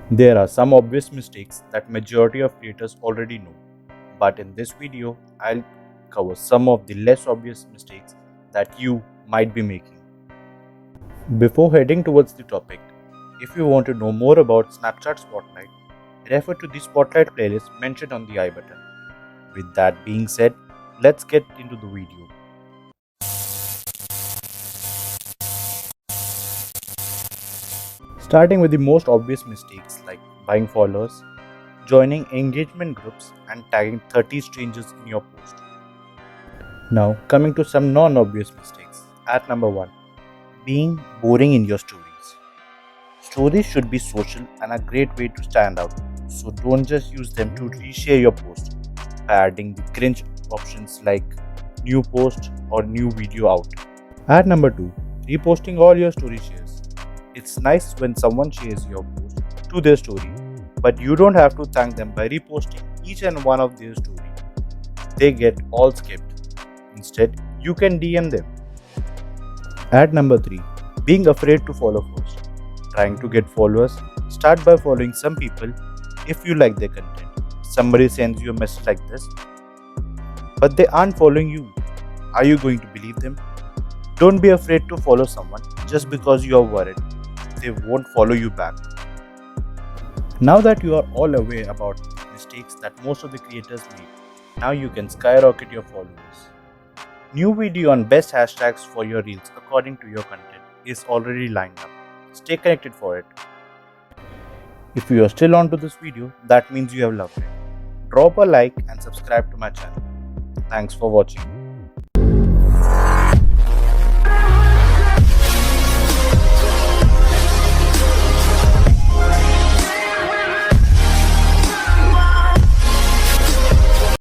There are some obvious mistakes that majority of creators already know, but in this video, I'll cover some of the less obvious mistakes that you might be making. Before heading towards the topic, if you want to know more about Snapchat Spotlight, refer to the Spotlight playlist mentioned on the I button. With that being said, let's get into the video. Starting with the most obvious mistakes like buying followers, joining engagement groups, and tagging 30 strangers in your post. Now, coming to some non obvious mistakes. At number 1, being boring in your stories. Stories should be social and a great way to stand out, so don't just use them to reshare your post by adding the cringe options like new post or new video out. At number 2, reposting all your story shares. It's nice when someone shares your post to their story, but you don't have to thank them by reposting each and one of their story. They get all skipped. Instead, you can DM them. At number 3, being afraid to follow first. Trying to get followers, start by following some people if you like their content. Somebody sends you a message like this, but they aren't following you. Are you going to believe them? Don't be afraid to follow someone just because you are worried they won't follow you back. Now that you are all aware about mistakes that most of the creators make, now you can skyrocket your followers. New video on best hashtags for your reels according to your content is already lined up. Stay connected for it. If you are still on to this video, that means you have loved it. Drop a like and subscribe to my channel. Thanks for watching.